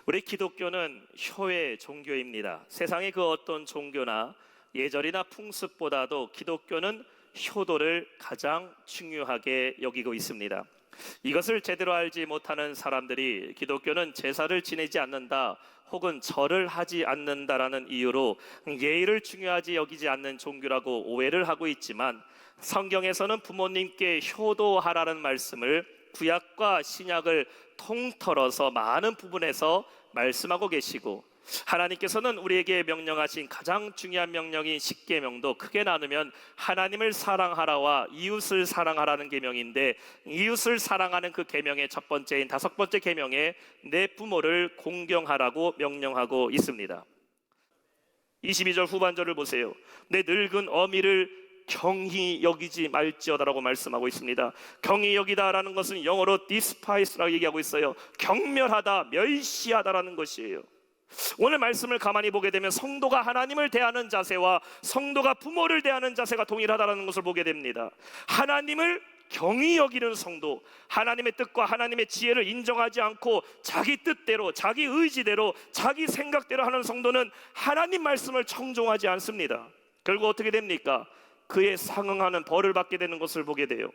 우리 기독교는 효의 종교입니다. 세상의 그 어떤 종교나 예절이나 풍습보다도 기독교는 효도를 가장 중요하게 여기고 있습니다. 이것을 제대로 알지 못하는 사람들이 기독교는 제사를 지내지 않는다 혹은 절을 하지 않는다라는 이유로 예의를 중요하지 여기지 않는 종교라고 오해를 하고 있지만, 성경에서는 부모님께 효도하라는 말씀을 구약과 신약을 통틀어서 많은 부분에서 말씀하고 계시고, 하나님께서는 우리에게 명령하신 가장 중요한 명령인 십계명도 크게 나누면 하나님을 사랑하라와 이웃을 사랑하라는 계명인데, 이웃을 사랑하는 그 계명의 첫 번째인 다섯 번째 계명에 내 부모를 공경하라고 명령하고 있습니다. 22절 후반절을 보세요. 내 늙은 어미를 경히 여기지 말지어다라고 말씀하고 있습니다. 경히 여기다라는 것은 영어로 despise라고 얘기하고 있어요. 경멸하다, 멸시하다라는 것이에요. 오늘 말씀을 가만히 보게 되면 성도가 하나님을 대하는 자세와 성도가 부모를 대하는 자세가 동일하다는 것을 보게 됩니다. 하나님을 경히 여기는 성도, 하나님의 뜻과 하나님의 지혜를 인정하지 않고 자기 뜻대로, 자기 의지대로, 자기 생각대로 하는 성도는 하나님 말씀을 청종하지 않습니다. 결국 어떻게 됩니까? 그에 상응하는 벌을 받게 되는 것을 보게 돼요.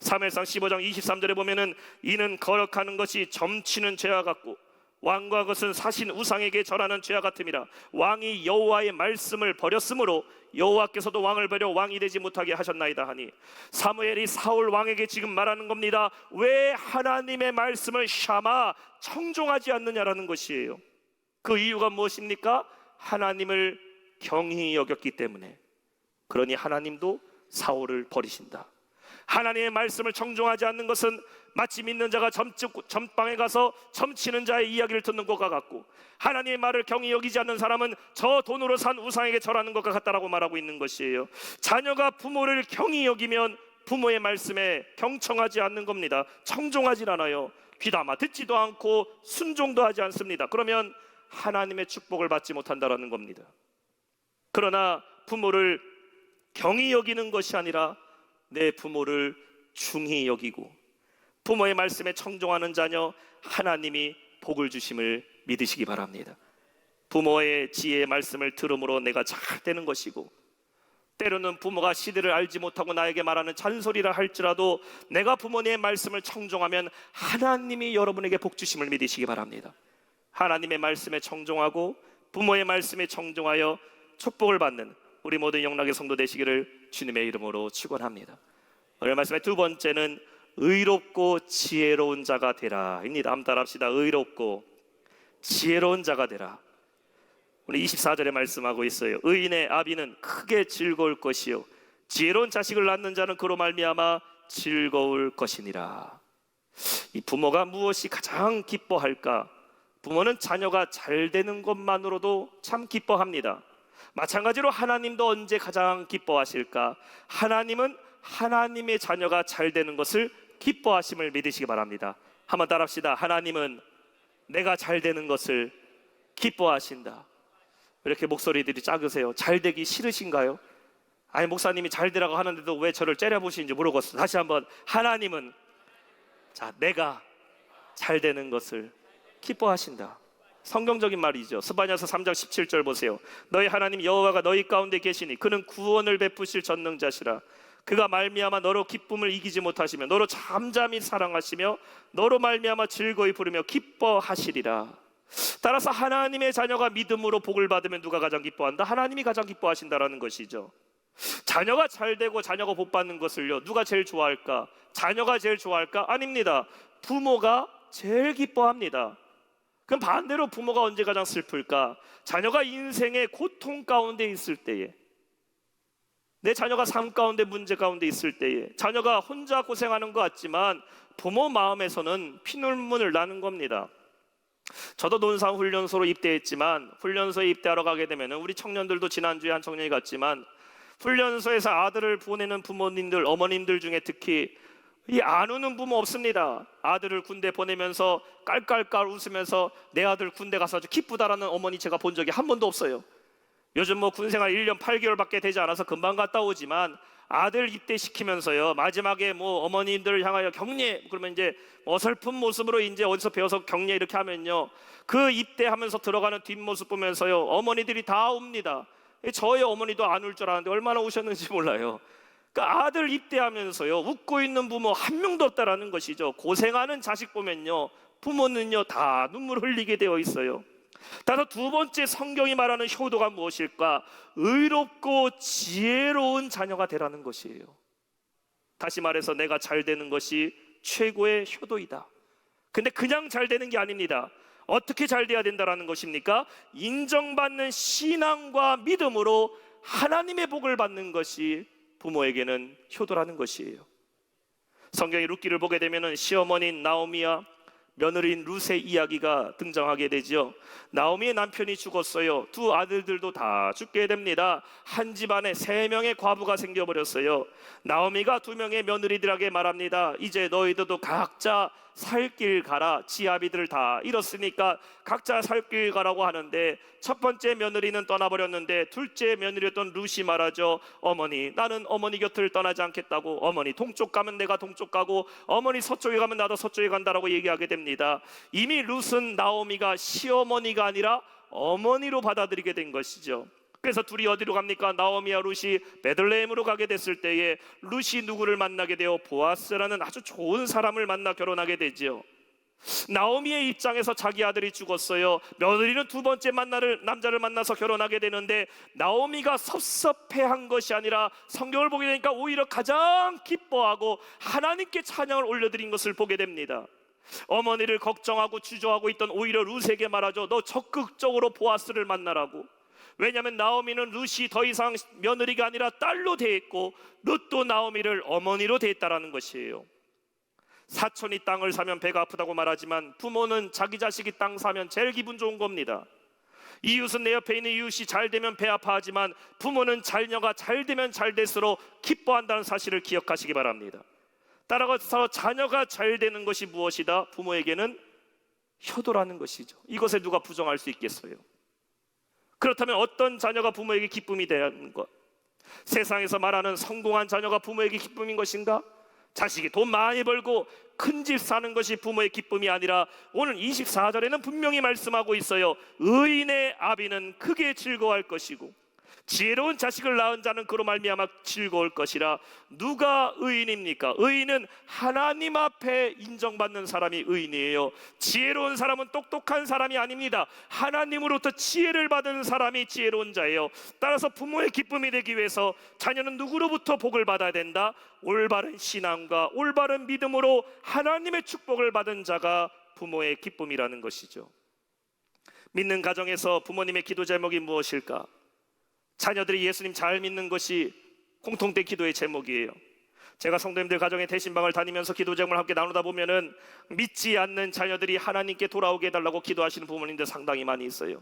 사무엘상 15장 23절에 보면은 이는 거역하는 것이 점치는 죄와 같고 왕과 것은 사신 우상에게 절하는 죄와 같음이라. 왕이 여호와의 말씀을 버렸으므로 여호와께서도 왕을 버려 왕이 되지 못하게 하셨나이다 하니, 사무엘이 사울 왕에게 지금 말하는 겁니다. 왜 하나님의 말씀을 샤마 청종하지 않느냐라는 것이에요. 그 이유가 무엇입니까? 하나님을 경히 여겼기 때문에. 그러니 하나님도 사울을 버리신다. 하나님의 말씀을 청종하지 않는 것은 마치 믿는 자가 점방에 가서 점치는 자의 이야기를 듣는 것과 같고, 하나님의 말을 경히 여기지 않는 사람은 저 돈으로 산 우상에게 절하는 것과 같다라고 말하고 있는 것이에요. 자녀가 부모를 경히 여기면 부모의 말씀에 경청하지 않는 겁니다. 청종하지 않아요. 귀담아 듣지도 않고 순종도 하지 않습니다. 그러면 하나님의 축복을 받지 못한다라는 겁니다. 그러나 부모를 경히 여기는 것이 아니라 내 부모를 중히 여기고 부모의 말씀에 청종하는 자녀, 하나님이 복을 주심을 믿으시기 바랍니다. 부모의 지혜의 말씀을 들음으로 내가 잘 되는 것이고, 때로는 부모가 시대를 알지 못하고 나에게 말하는 잔소리라 할지라도 내가 부모님의 말씀을 청종하면 하나님이 여러분에게 복 주심을 믿으시기 바랍니다. 하나님의 말씀에 청종하고 부모의 말씀에 청종하여 축복을 받는 우리 모든 영락의 성도 되시기를 주님의 이름으로 축원합니다. 오늘 말씀의 두 번째는 의롭고 지혜로운 자가 되라 입니다. 한번 따라합시다. 의롭고 지혜로운 자가 되라. 우리 24절에 말씀하고 있어요. 의인의 아비는 크게 즐거울 것이요 지혜로운 자식을 낳는 자는 그로 말미암아 즐거울 것이니라. 이 부모가 무엇이 가장 기뻐할까? 부모는 자녀가 잘 되는 것만으로도 참 기뻐합니다. 마찬가지로 하나님도 언제 가장 기뻐하실까? 하나님은 하나님의 자녀가 잘 되는 것을 기뻐하심을 믿으시기 바랍니다. 한번 따라합시다. 하나님은 내가 잘 되는 것을 기뻐하신다. 왜 이렇게 목소리들이 작으세요? 잘 되기 싫으신가요? 아니, 목사님이 잘 되라고 하는데도 왜 저를 째려보시는지 모르겠어요. 다시 한번. 하나님은 내가 잘 되는 것을 기뻐하신다. 성경적인 말이죠. 스바냐서 3장 17절 보세요. 너희 하나님 여호와가 너희 가운데 계시니 그는 구원을 베푸실 전능자시라. 그가 말미암아 너로 기쁨을 이기지 못하시며 너로 잠잠히 사랑하시며 너로 말미암아 즐거이 부르며 기뻐하시리라. 따라서 하나님의 자녀가 믿음으로 복을 받으면 누가 가장 기뻐한다? 하나님이 가장 기뻐하신다라는 것이죠. 자녀가 잘 되고 자녀가 복 받는 것을요, 누가 제일 좋아할까? 자녀가 제일 좋아할까? 아닙니다. 부모가 제일 기뻐합니다. 그럼 반대로 부모가 언제 가장 슬플까? 자녀가 인생의 고통 가운데 있을 때에, 내 자녀가 삶 가운데 문제 가운데 있을 때에, 자녀가 혼자 고생하는 것 같지만 부모 마음에서는 피눈물을 나는 겁니다. 저도 논산훈련소로 입대했지만 훈련소에 입대하러 가게 되면 우리 청년들도 지난주에 한 청년이 갔지만 훈련소에서 아들을 보내는 부모님들, 어머님들 중에 특히 이 안 우는 부모 없습니다. 아들을 군대 보내면서 깔깔깔 웃으면서 내 아들 군대 가서 아주 기쁘다라는 어머니 제가 본 적이 한 번도 없어요. 요즘 뭐 군생활 1년 8개월밖에 되지 않아서 금방 갔다 오지만 아들 입대시키면서요, 마지막에 뭐 어머님들을 향하여 격려, 그러면 이제 어설픈 모습으로 이제 어디서 배워서 격려 이렇게 하면요, 그 입대하면서 들어가는 뒷모습 보면서요, 어머니들이 다 웁니다. 저희 어머니도 안 울 줄 알았는데 얼마나 우셨는지 몰라요. 그 아들 입대하면서요, 웃고 있는 부모 한 명도 없다라는 것이죠. 고생하는 자식 보면요, 부모는요 다 눈물 흘리게 되어 있어요. 따라서 두 번째 성경이 말하는 효도가 무엇일까? 의롭고 지혜로운 자녀가 되라는 것이에요. 다시 말해서 내가 잘 되는 것이 최고의 효도이다. 근데 그냥 잘 되는 게 아닙니다. 어떻게 잘 돼야 된다라는 것입니까? 인정받는 신앙과 믿음으로 하나님의 복을 받는 것이 부모에게는 효도라는 것이에요. 성경의 룻기를 보게 되면 시어머니인 나오미와 며느리인 룻의 이야기가 등장하게 되죠. 나오미의 남편이 죽었어요. 두 아들들도 다 죽게 됩니다. 한 집안에 3명의 과부가 생겨버렸어요. 나오미가 2명의 며느리들에게 말합니다. 이제 너희들도 각자 살 길 가라. 지아비들 다 잃었으니까 각자 살 길 가라고 하는데, 첫 번째 며느리는 떠나버렸는데 둘째 며느리였던 룻이 말하죠. 어머니, 나는 어머니 곁을 떠나지 않겠다고. 어머니 동쪽 가면 내가 동쪽 가고, 어머니 서쪽에 가면 나도 서쪽에 간다라고 얘기하게 됩니다. 이미 룻은 나오미가 시어머니가 아니라 어머니로 받아들이게 된 것이죠. 그래서 둘이 어디로 갑니까? 나오미와 룻이 베들레헴으로 가게 됐을 때에 룻이 누구를 만나게 되어 보아스라는 아주 좋은 사람을 만나 결혼하게 되지요. 나오미의 입장에서 자기 아들이 죽었어요. 며느리는 두 번째 만날 남자를 만나서 결혼하게 되는데, 나오미가 섭섭해한 것이 아니라 성경을 보게 되니까 오히려 가장 기뻐하고 하나님께 찬양을 올려드린 것을 보게 됩니다. 어머니를 걱정하고 주저하고 있던 오히려 룻에게 말하죠. 너 적극적으로 보아스를 만나라고. 왜냐하면 나오미는 룻이 더 이상 며느리가 아니라 딸로 대했고, 룻도 나오미를 어머니로 대했다라는 것이에요. 사촌이 땅을 사면 배가 아프다고 말하지만 부모는 자기 자식이 땅 사면 제일 기분 좋은 겁니다. 이웃은 내 옆에 있는 이웃이 잘 되면 배 아파하지만 부모는 자녀가 잘 되면 잘 될수록 기뻐한다는 사실을 기억하시기 바랍니다. 따라서 자녀가 잘 되는 것이 무엇이다? 부모에게는 효도라는 것이죠. 이것에 누가 부정할 수 있겠어요? 그렇다면 어떤 자녀가 부모에게 기쁨이 되는 것? 세상에서 말하는 성공한 자녀가 부모에게 기쁨인 것인가? 자식이 돈 많이 벌고 큰 집 사는 것이 부모의 기쁨이 아니라, 오늘 24절에는 분명히 말씀하고 있어요. 의인의 아비는 크게 즐거워할 것이고 지혜로운 자식을 낳은 자는 그로 말미암아 즐거울 것이라. 누가 의인입니까? 의인은 하나님 앞에 인정받는 사람이 의인이에요. 지혜로운 사람은 똑똑한 사람이 아닙니다. 하나님으로부터 지혜를 받은 사람이 지혜로운 자예요. 따라서 부모의 기쁨이 되기 위해서 자녀는 누구로부터 복을 받아야 된다? 올바른 신앙과 올바른 믿음으로 하나님의 축복을 받은 자가 부모의 기쁨이라는 것이죠. 믿는 가정에서 부모님의 기도 제목이 무엇일까? 자녀들이 예수님 잘 믿는 것이 공통된 기도의 제목이에요. 제가 성도님들 가정에 대신방을 다니면서 기도 제목을 함께 나누다 보면은 믿지 않는 자녀들이 하나님께 돌아오게 해달라고 기도하시는 부모님들 상당히 많이 있어요.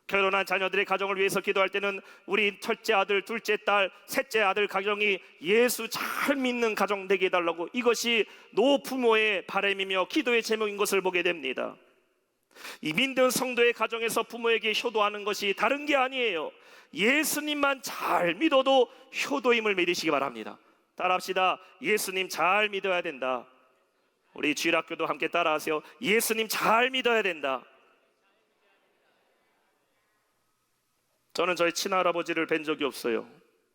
결혼한 자녀들의 가정을 위해서 기도할 때는 우리 첫째 아들, 둘째 딸, 셋째 아들 가정이 예수 잘 믿는 가정 되게 해달라고, 이것이 노부모의 바람이며 기도의 제목인 것을 보게 됩니다. 이 믿는 성도의 가정에서 부모에게 효도하는 것이 다른 게 아니에요. 예수님만 잘 믿어도 효도임을 믿으시기 바랍니다. 따라합시다. 예수님 잘 믿어야 된다. 우리 주일학교도 함께 따라하세요. 예수님 잘 믿어야 된다. 저는 저희 친할아버지를 뵌 적이 없어요.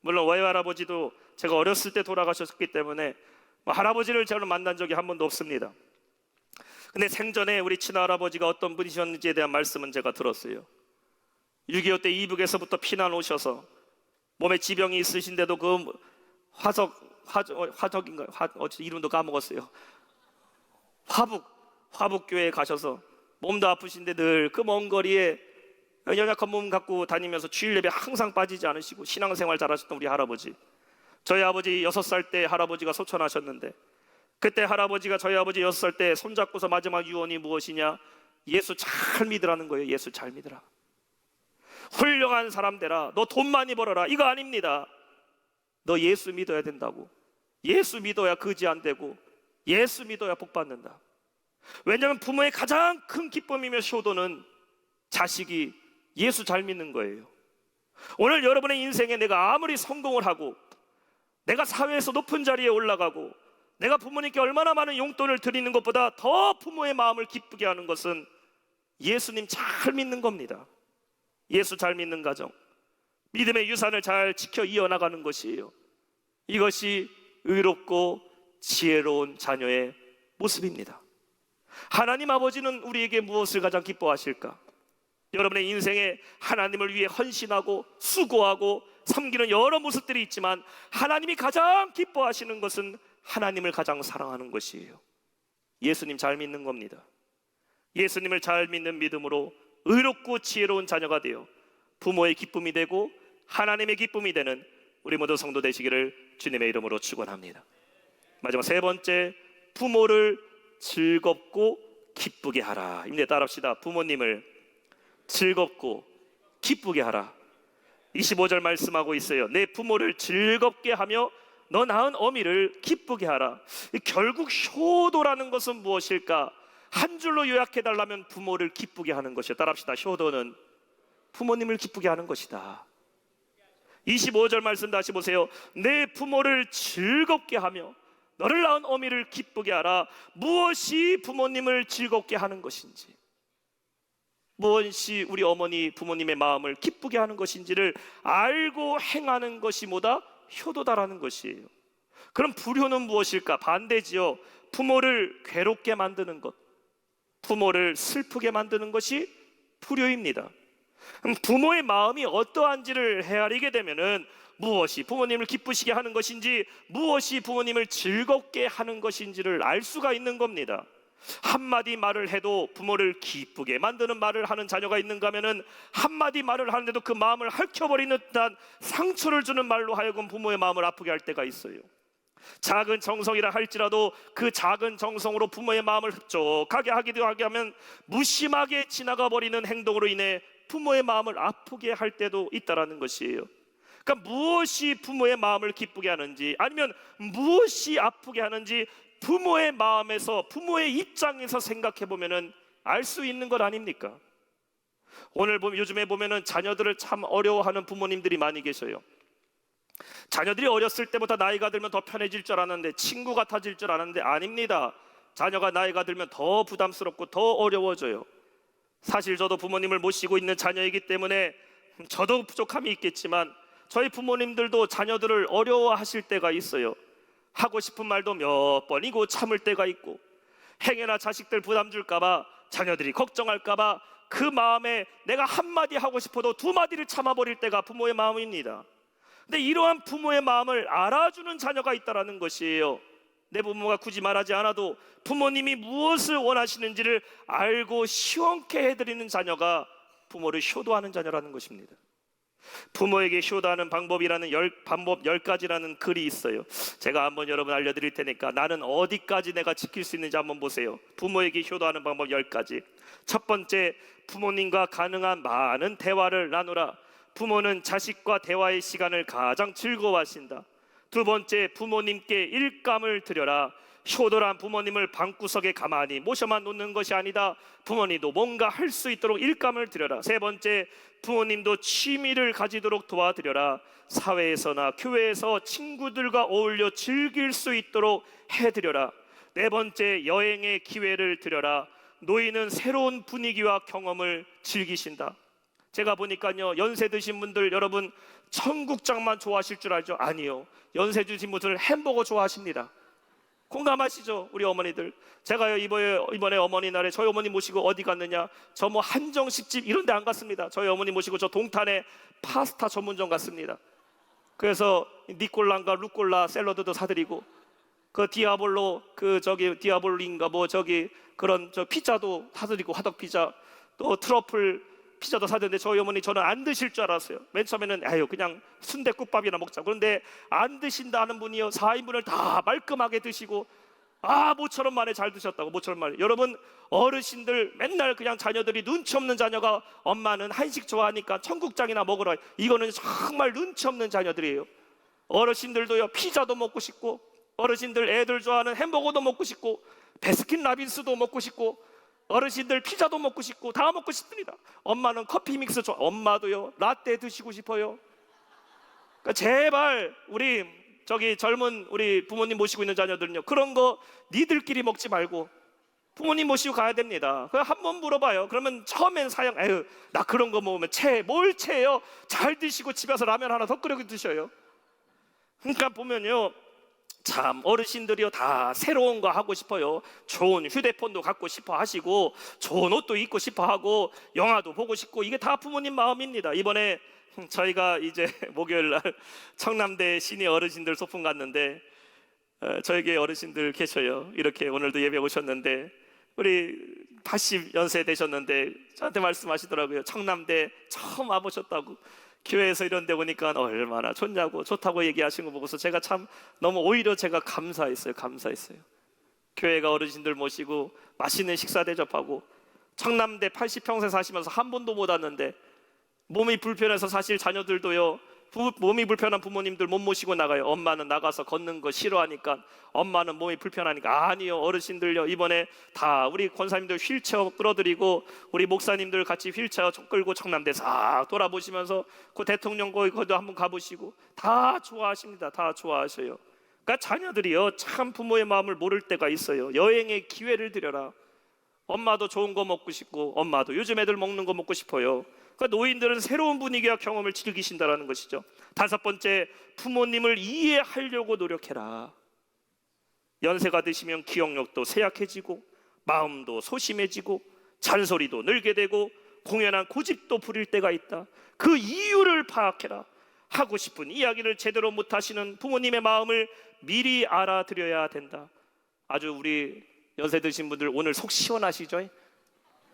물론 외할아버지도 제가 어렸을 때 돌아가셨기 때문에 할아버지를 저는 만난 적이 한 번도 없습니다. 근데 생전에 우리 친할아버지가 어떤 분이셨는지에 대한 말씀은 제가 들었어요. 6.25 때 이북에서부터 피난 오셔서 몸에 지병이 있으신데도 그 화적인가요? 이름도 까먹었어요. 화북교회에 가셔서 몸도 아프신데 늘 그 먼 거리에 연약한 몸 갖고 다니면서 주일 예배 항상 빠지지 않으시고 신앙생활 잘하셨던 우리 할아버지. 저희 아버지 6살 때 할아버지가 소천하셨는데, 그때 할아버지가 저희 아버지 6살 때 손잡고서 마지막 유언이 무엇이냐? 예수 잘 믿으라는 거예요. 예수 잘 믿으라. 훌륭한 사람 되라. 너 돈 많이 벌어라. 이거 아닙니다. 너 예수 믿어야 된다고. 예수 믿어야 거지 안 되고 예수 믿어야 복 받는다. 왜냐하면 부모의 가장 큰 기쁨이며 효도는 자식이 예수 잘 믿는 거예요. 오늘 여러분의 인생에 내가 아무리 성공을 하고 내가 사회에서 높은 자리에 올라가고 내가 부모님께 얼마나 많은 용돈을 드리는 것보다 더 부모의 마음을 기쁘게 하는 것은 예수님 잘 믿는 겁니다. 예수 잘 믿는 가정, 믿음의 유산을 잘 지켜 이어나가는 것이에요. 이것이 의롭고 지혜로운 자녀의 모습입니다. 하나님 아버지는 우리에게 무엇을 가장 기뻐하실까? 여러분의 인생에 하나님을 위해 헌신하고 수고하고 섬기는 여러 모습들이 있지만 하나님이 가장 기뻐하시는 것은 하나님을 가장 사랑하는 것이에요. 예수님 잘 믿는 겁니다. 예수님을 잘 믿는 믿음으로 의롭고 지혜로운 자녀가 되어 부모의 기쁨이 되고 하나님의 기쁨이 되는 우리 모두 성도 되시기를 주님의 이름으로 축원합니다. 마지막 세 번째, 부모를 즐겁고 기쁘게 하라. 이제 따라합시다. 부모님을 즐겁고 기쁘게 하라. 25절 말씀하고 있어요. 내 부모를 즐겁게 하며 너 낳은 어미를 기쁘게 하라. 결국 효도라는 것은 무엇일까? 한 줄로 요약해달라면 부모를 기쁘게 하는 것이요. 따라합시다. 효도는 부모님을 기쁘게 하는 것이다. 25절 말씀 다시 보세요. 내 부모를 즐겁게 하며 너를 낳은 어미를 기쁘게 하라. 무엇이 부모님을 즐겁게 하는 것인지, 무엇이 우리 어머니 부모님의 마음을 기쁘게 하는 것인지를 알고 행하는 것이 뭐다? 효도다라는 것이에요. 그럼 불효는 무엇일까? 반대지요. 부모를 괴롭게 만드는 것, 부모를 슬프게 만드는 것이 불효입니다. 부모의 마음이 어떠한지를 헤아리게 되면은 무엇이 부모님을 기쁘시게 하는 것인지, 무엇이 부모님을 즐겁게 하는 것인지를 알 수가 있는 겁니다. 한마디 말을 해도 부모를 기쁘게 만드는 말을 하는 자녀가 있는가 하면은 한마디 말을 하는데도 그 마음을 핥혀버리는 듯한 상처를 주는 말로 하여금 부모의 마음을 아프게 할 때가 있어요. 작은 정성이라 할지라도 그 작은 정성으로 부모의 마음을 흡족하게 하기도 하게 하면 무심하게 지나가 버리는 행동으로 인해 부모의 마음을 아프게 할 때도 있다라는 것이에요. 그러니까 무엇이 부모의 마음을 기쁘게 하는지, 아니면 무엇이 아프게 하는지 부모의 마음에서, 부모의 입장에서 생각해 보면은 알 수 있는 것 아닙니까? 오늘 요즘에 보면은 자녀들을 참 어려워하는 부모님들이 많이 계셔요. 자녀들이 어렸을 때보다 나이가 들면 더 편해질 줄 알았는데, 친구 같아질 줄 알았는데 아닙니다. 자녀가 나이가 들면 더 부담스럽고 더 어려워져요. 사실 저도 부모님을 모시고 있는 자녀이기 때문에 저도 부족함이 있겠지만 저희 부모님들도 자녀들을 어려워하실 때가 있어요. 하고 싶은 말도 몇 번이고 참을 때가 있고, 행여나 자식들 부담 줄까봐, 자녀들이 걱정할까봐 그 마음에 내가 한마디 하고 싶어도 두 마디를 참아버릴 때가 부모의 마음입니다. 근데 이러한 부모의 마음을 알아주는 자녀가 있다는 것이에요. 내 부모가 굳이 말하지 않아도 부모님이 무엇을 원하시는지를 알고 시원케 해드리는 자녀가 부모를 효도하는 자녀라는 것입니다. 부모에게 효도하는 방법이라는 방법 10가지라는 글이 있어요. 제가 한번 여러분 알려드릴 테니까 나는 어디까지 내가 지킬 수 있는지 한번 보세요. 부모에게 효도하는 방법 10가지. 첫 번째, 부모님과 가능한 많은 대화를 나누라. 부모는 자식과 대화의 시간을 가장 즐거워하신다. 두 번째, 부모님께 일감을 드려라. 효도란 부모님을 방구석에 가만히 모셔만 놓는 것이 아니다. 부모님도 뭔가 할 수 있도록 일감을 드려라. 세 번째, 부모님도 취미를 가지도록 도와드려라. 사회에서나 교회에서 친구들과 어울려 즐길 수 있도록 해드려라. 네 번째, 여행의 기회를 드려라. 노인은 새로운 분위기와 경험을 즐기신다. 제가 보니까요, 연세 드신 분들 여러분 청국장만 좋아하실 줄 알죠? 아니요. 연세 드신 분들 햄버거 좋아하십니다. 공감하시죠? 우리 어머니들. 제가요 이번에 어머니날에 저희 어머니 모시고 어디 갔느냐, 저 뭐 한정식집 이런 데 안 갔습니다. 저희 어머니 모시고 저 동탄에 파스타 전문점 갔습니다. 그래서 니콜란과 루꼴라 샐러드도 사드리고, 그 디아볼로 디아볼린가 뭐 그런 피자도 사드리고, 화덕 피자, 또 트러플 피자도 사드렸는데 저희 어머니 저는 안 드실 줄 알았어요. 맨 처음에는 그냥 순댓국밥이나 먹자. 그런데 안 드신다 하는 분이요, 4인분을 다 말끔하게 드시고, 모처럼 만에 잘 드셨다고. 모처럼 만에. 여러분, 어르신들 맨날 그냥 자녀들이 눈치 없는 자녀가 엄마는 한식 좋아하니까 청국장이나 먹으라. 이거는 정말 눈치 없는 자녀들이에요. 어르신들도요, 피자도 먹고 싶고, 어르신들 애들 좋아하는 햄버거도 먹고 싶고, 베스킨라빈스도 먹고 싶고, 어르신들 피자도 먹고 싶고 다 먹고 싶습니다. 엄마는 커피 믹스 엄마도요 라떼 드시고 싶어요. 그러니까 제발 우리 저기 젊은 우리 부모님 모시고 있는 자녀들은요, 그런 거 니들끼리 먹지 말고 부모님 모시고 가야 됩니다. 그 한번 물어봐요. 그러면 처음엔 사양, 에휴, 나 그런 거 먹으면 뭘 체해요? 잘 드시고 집에 와서 라면 하나 더 끓여 드셔요. 그러니까 보면요, 참 어르신들이요 다 새로운 거 하고 싶어요. 좋은 휴대폰도 갖고 싶어 하시고 좋은 옷도 입고 싶어 하고 영화도 보고 싶고, 이게 다 부모님 마음입니다. 이번에 저희가 이제 목요일 날 청남대 시니 어르신들 소풍 갔는데 저에게 어르신들 계셔요. 이렇게 오늘도 예배 오셨는데 우리 80연세 되셨는데 저한테 말씀하시더라고요. 청남대 처음 와보셨다고, 교회에서 이런 데 보니까 얼마나 좋냐고 좋다고 얘기하시는 거 보고서 제가 참 너무 오히려 제가 감사했어요. 교회가 어르신들 모시고 맛있는 식사 대접하고, 청남대 80평생 사시면서 한 번도 못 왔는데 몸이 불편해서 사실 자녀들도요, 몸이 불편한 부모님들 못 모시고 나가요. 엄마는 나가서 걷는 거 싫어하니까, 엄마는 몸이 불편하니까. 아니요, 어르신들요 이번에 다 우리 권사님들 휠체어 끌어들이고 우리 목사님들 같이 휠체어 끌고 청남대 싹 돌아보시면서 그 대통령 거기도 한번 가보시고 다 좋아하십니다. 다 좋아하셔요. 그러니까 자녀들이요 참 부모의 마음을 모를 때가 있어요. 여행의 기회를 드려라. 엄마도 좋은 거 먹고 싶고, 엄마도 요즘 애들 먹는 거 먹고 싶어요. 그러니까 노인들은 새로운 분위기와 경험을 즐기신다라는 것이죠. 다섯 번째, 부모님을 이해하려고 노력해라. 연세가 드시면 기억력도 쇠약해지고 마음도 소심해지고 잔소리도 늘게 되고 공연한 고집도 부릴 때가 있다. 그 이유를 파악해라. 하고 싶은 이야기를 제대로 못하시는 부모님의 마음을 미리 알아드려야 된다. 아주 우리 연세 드신 분들 오늘 속 시원하시죠?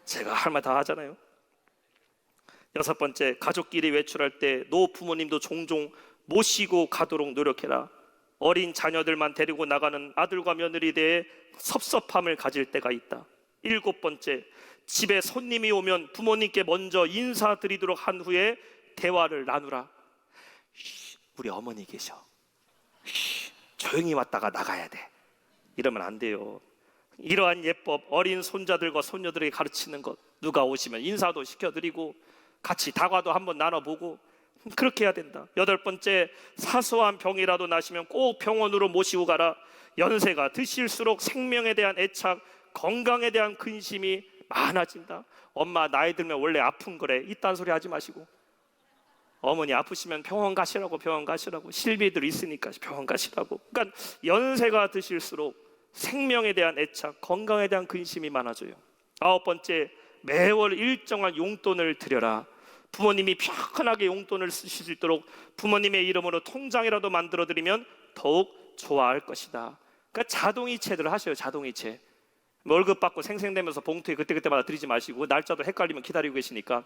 제가 할 말 다 하잖아요. 여섯 번째, 가족끼리 외출할 때 노부모님도 종종 모시고 가도록 노력해라. 어린 자녀들만 데리고 나가는 아들과 며느리에 대해 섭섭함을 가질 때가 있다. 일곱 번째, 집에 손님이 오면 부모님께 먼저 인사드리도록 한 후에 대화를 나누라. 우리 어머니 계셔. 조용히 왔다가 나가야 돼. 이러면 안 돼요. 이러한 예법, 어린 손자들과 손녀들에게 가르치는 것, 누가 오시면 인사도 시켜드리고 같이 다과도 한번 나눠보고 그렇게 해야 된다. 여덟 번째, 사소한 병이라도 나시면 꼭 병원으로 모시고 가라. 연세가 드실수록 생명에 대한 애착, 건강에 대한 근심이 많아진다. 엄마 나이 들면 원래 아픈 거래. 이딴 소리 하지 마시고, 어머니 아프시면 병원 가시라고, 실비들 있으니까 병원 가시라고. 그러니까 연세가 드실수록 생명에 대한 애착, 건강에 대한 근심이 많아져요. 아홉 번째, 매월 일정한 용돈을 드려라. 부모님이 편하게 용돈을 쓰실 수 있도록 부모님의 이름으로 통장이라도 만들어 드리면 더욱 좋아할 것이다. 그러니까 자동이체들 하셔요. 자동이체. 월급 받고 생생대면서 봉투에 그때마다 드리지 마시고, 날짜도 헷갈리면 기다리고 계시니까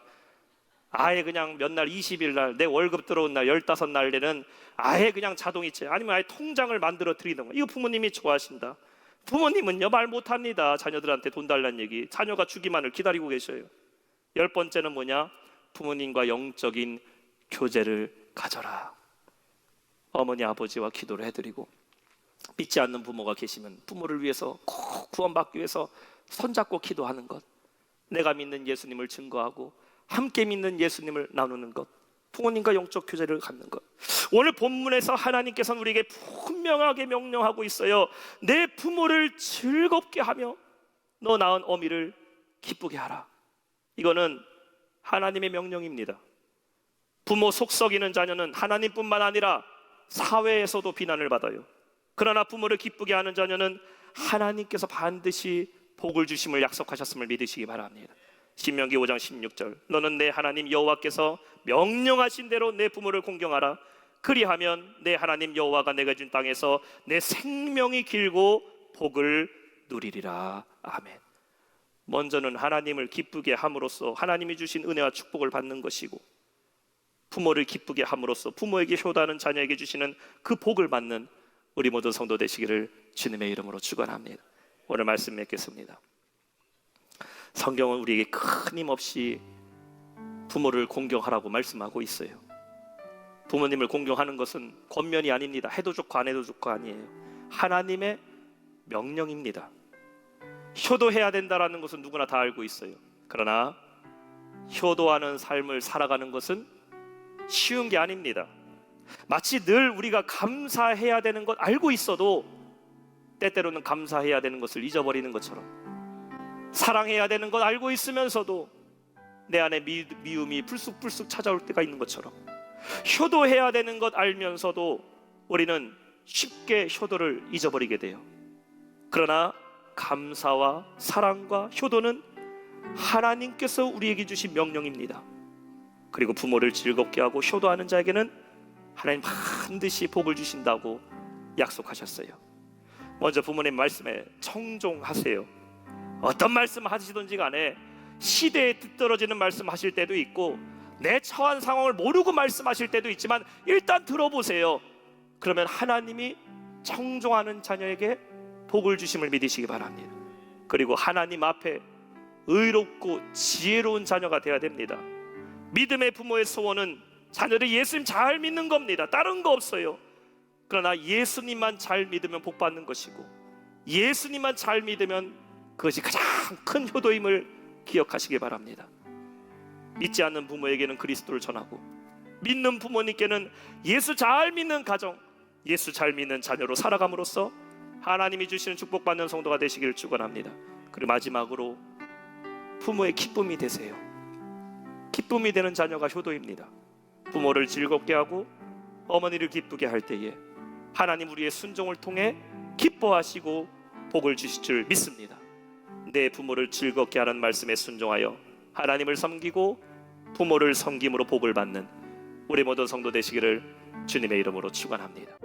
아예 그냥 몇 날, 20일 날, 내 월급 들어온 날, 15날에는 아예 그냥 자동이체, 아니면 아예 통장을 만들어 드리는 거. 이거 부모님이 좋아하신다. 부모님은요 말 못합니다. 자녀들한테 돈 달라는 얘기. 자녀가 주기만을 기다리고 계셔요. 열 번째는 뭐냐? 부모님과 영적인 교제를 가져라. 어머니 아버지와 기도를 해드리고, 믿지 않는 부모가 계시면 부모를 위해서 꼭 구원받기 위해서 손잡고 기도하는 것, 내가 믿는 예수님을 증거하고 함께 믿는 예수님을 나누는 것, 부모님과 영적 교제를 갖는 것. 오늘 본문에서 하나님께서는 우리에게 분명하게 명령하고 있어요. 내 부모를 즐겁게 하며 너 낳은 어미를 기쁘게 하라. 이거는 하나님의 명령입니다. 부모 속 썩이는 자녀는 하나님뿐만 아니라 사회에서도 비난을 받아요. 그러나 부모를 기쁘게 하는 자녀는 하나님께서 반드시 복을 주심을 약속하셨음을 믿으시기 바랍니다. 신명기 5장 16절, 너는 내 하나님 여호와께서 명령하신 대로 내 부모를 공경하라. 그리하면 내 하나님 여호와가 내가 준 땅에서 내 생명이 길고 복을 누리리라. 아멘. 먼저는 하나님을 기쁘게 함으로써 하나님이 주신 은혜와 축복을 받는 것이고, 부모를 기쁘게 함으로써 부모에게 효도하는 자녀에게 주시는 그 복을 받는 우리 모든 성도 되시기를 주님의 이름으로 축원합니다. 오늘 말씀 맺겠습니다. 성경은 우리에게 끊임없이 부모를 공경하라고 말씀하고 있어요. 부모님을 공경하는 것은 권면이 아닙니다. 해도 좋고 안 해도 좋고 아니에요. 하나님의 명령입니다. 효도해야 된다라는 것은 누구나 다 알고 있어요. 그러나 효도하는 삶을 살아가는 것은 쉬운 게 아닙니다. 마치 늘 우리가 감사해야 되는 것 알고 있어도 때때로는 감사해야 되는 것을 잊어버리는 것처럼, 사랑해야 되는 것 알고 있으면서도 내 안에 미움이 불쑥불쑥 찾아올 때가 있는 것처럼, 효도해야 되는 것 알면서도 우리는 쉽게 효도를 잊어버리게 돼요. 그러나 감사와 사랑과 효도는 하나님께서 우리에게 주신 명령입니다. 그리고 부모를 즐겁게 하고 효도하는 자에게는 하나님 반드시 복을 주신다고 약속하셨어요. 먼저 부모님 말씀에 청종하세요. 어떤 말씀 하시든지 간에 시대에 뒤떨어지는 말씀 하실 때도 있고 내 처한 상황을 모르고 말씀하실 때도 있지만 일단 들어보세요. 그러면 하나님이 청종하는 자녀에게 복을 주심을 믿으시기 바랍니다. 그리고 하나님 앞에 의롭고 지혜로운 자녀가 되어야 됩니다. 믿음의 부모의 소원은 자녀를 예수님 잘 믿는 겁니다. 다른 거 없어요. 그러나 예수님만 잘 믿으면 복 받는 것이고, 예수님만 잘 믿으면 그것이 가장 큰 효도임을 기억하시기 바랍니다. 믿지 않는 부모에게는 그리스도를 전하고, 믿는 부모님께는 예수 잘 믿는 가정, 예수 잘 믿는 자녀로 살아감으로써 하나님이 주시는 축복받는 성도가 되시기를 축원합니다. 그리고 마지막으로 부모의 기쁨이 되세요. 기쁨이 되는 자녀가 효도입니다. 부모를 즐겁게 하고 어머니를 기쁘게 할 때에 하나님 우리의 순종을 통해 기뻐하시고 복을 주실 줄 믿습니다. 내 부모를 즐겁게 하는 말씀에 순종하여 하나님을 섬기고 부모를 섬김으로 복을 받는 우리 모든 성도 되시기를 주님의 이름으로 축원합니다.